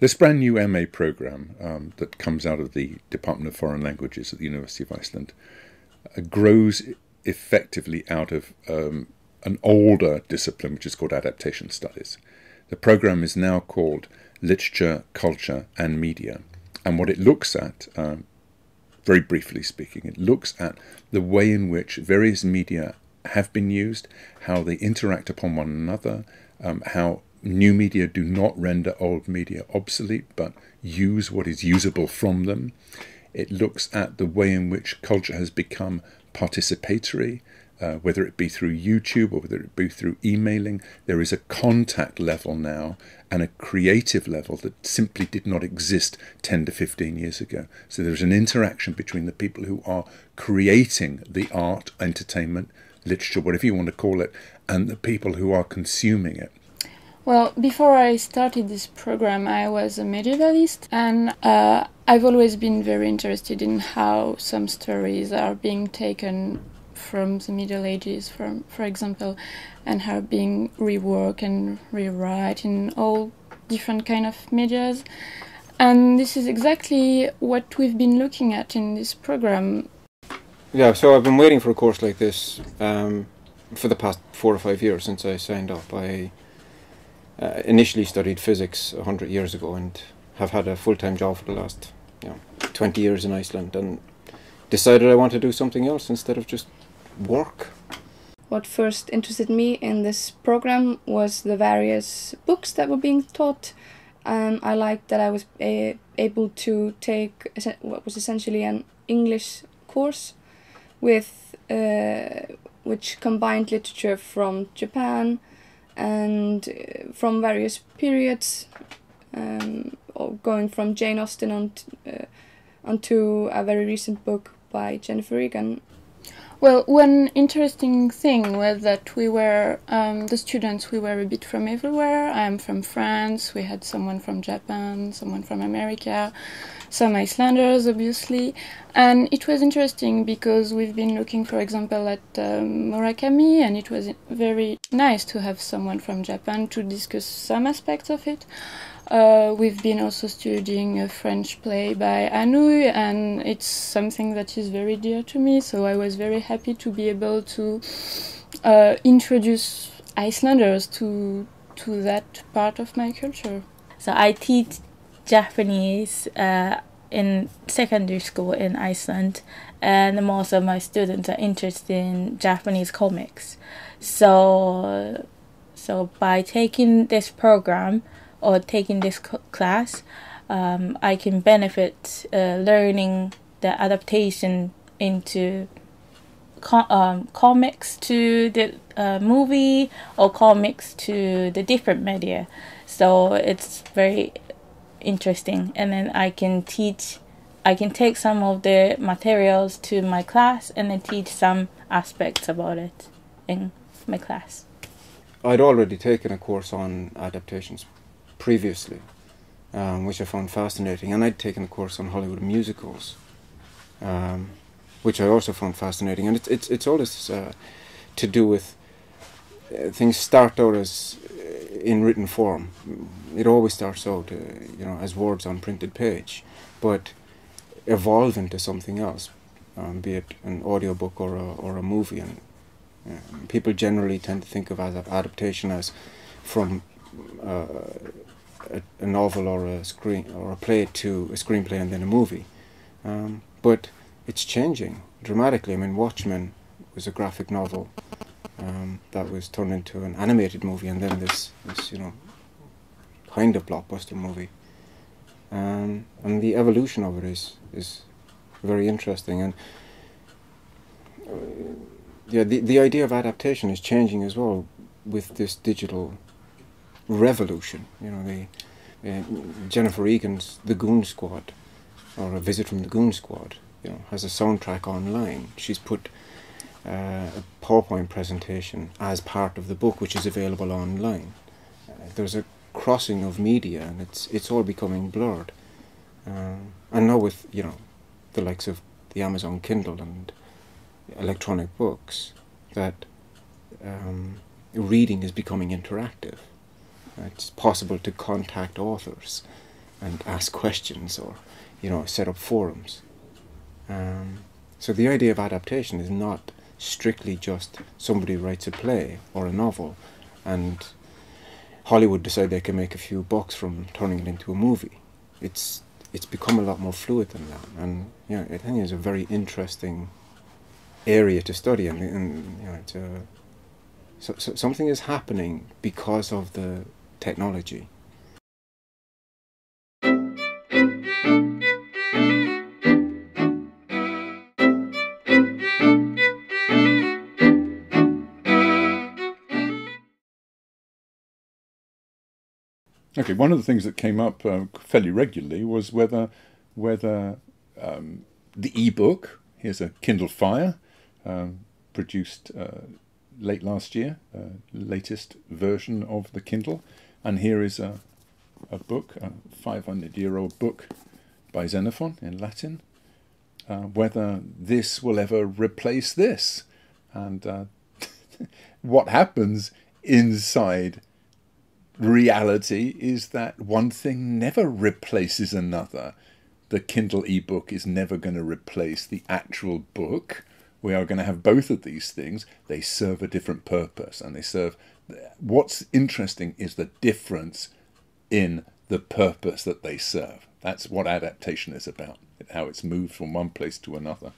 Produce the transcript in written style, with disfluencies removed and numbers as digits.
This brand new MA program that comes out of the Department of Foreign Languages at the University of Iceland grows effectively out of an older discipline which is called adaptation studies. The program is now called Literature, Culture and Media, and what it looks at, very briefly speaking, it looks at the way in which various media have been used, how they interact upon one another, how new media do not render old media obsolete, but use what is usable from them. It looks at the way in which culture has become participatory, whether it be through YouTube or whether it be through emailing. There is a contact level now and a creative level that simply did not exist 10 to 15 years ago. So there's an interaction between the people who are creating the art, entertainment, literature, whatever you want to call it, and the people who are consuming it. Well, before I started this program, I was a medievalist, and I've always been very interested in how some stories are being taken from the Middle Ages, for example, and how being reworked and rewrite in all different kind of medias. And this is exactly what we've been looking at in this program. Yeah, so I've been waiting for a course like this for the past 4 or 5 years since I signed up. I initially studied physics 100 years ago and have had a full-time job for the last 20 years in Iceland, and decided I want to do something else instead of just work. What first interested me in this program was the various books that were being taught. I liked that I was able to take what was essentially an English course with which combined literature from Japan and from various periods, going from Jane Austen onto a very recent book by Jennifer Egan. Well, one interesting thing was that we were, the students, we were a bit from everywhere. I'm from France, we had someone from Japan, someone from America, some Icelanders, obviously. And it was interesting because we've been looking, for example, at Murakami, and it was very nice to have someone from Japan to discuss some aspects of it. We've been also studying a French play by Anouilh, and it's something that is very dear to me, so I was very happy to be able to introduce Icelanders to that part of my culture. So I teach Japanese in secondary school in Iceland, and most of my students are interested in Japanese comics. So by taking this program, or taking this class, I can benefit learning the adaptation into comics to the movie, or comics to the different media. So it's very interesting, and then I can take some of the materials to my class and then teach some aspects about it in my class. I'd already taken a course on adaptations previously, which I found fascinating, and I'd taken a course on Hollywood musicals, which I also found fascinating. And it's all this to do with things start out as in written form. It always starts out, as words on printed page, but evolve into something else, be it an audiobook or a movie. And people generally tend to think of adaptation as from a novel or a play to a screenplay and then a movie, but it's changing dramatically. I mean, Watchmen was a graphic novel that was turned into an animated movie, and then this kind of blockbuster movie, and the evolution of it is very interesting. And the idea of adaptation is changing as well with this digital revolution. Jennifer Egan's The Goon Squad, or A Visit from the Goon Squad, has a soundtrack online. She's put a PowerPoint presentation as part of the book, which is available online. There's a crossing of media, and it's all becoming blurred. And now with the likes of the Amazon Kindle and electronic books, that reading is becoming interactive. It's possible to contact authors and ask questions, or set up forums. So the idea of adaptation is not strictly just somebody writes a play or a novel and Hollywood decide they can make a few bucks from turning it into a movie. It's become a lot more fluid than that, and I think it's a very interesting area to study, and it's something is happening because of the technology. Okay, one of the things that came up fairly regularly was whether the e-book, here's a Kindle Fire, produced late last year, latest version of the Kindle, and here is a book, a 500-year-old book by Xenophon in Latin, whether this will ever replace this, and what happens inside reality is that one thing never replaces another. The Kindle ebook is never going to replace the actual book. We are going to have both of these things. They serve a different purpose, and they serve... What's interesting is the difference in the purpose that they serve. That's what adaptation is about, how it's moved from one place to another.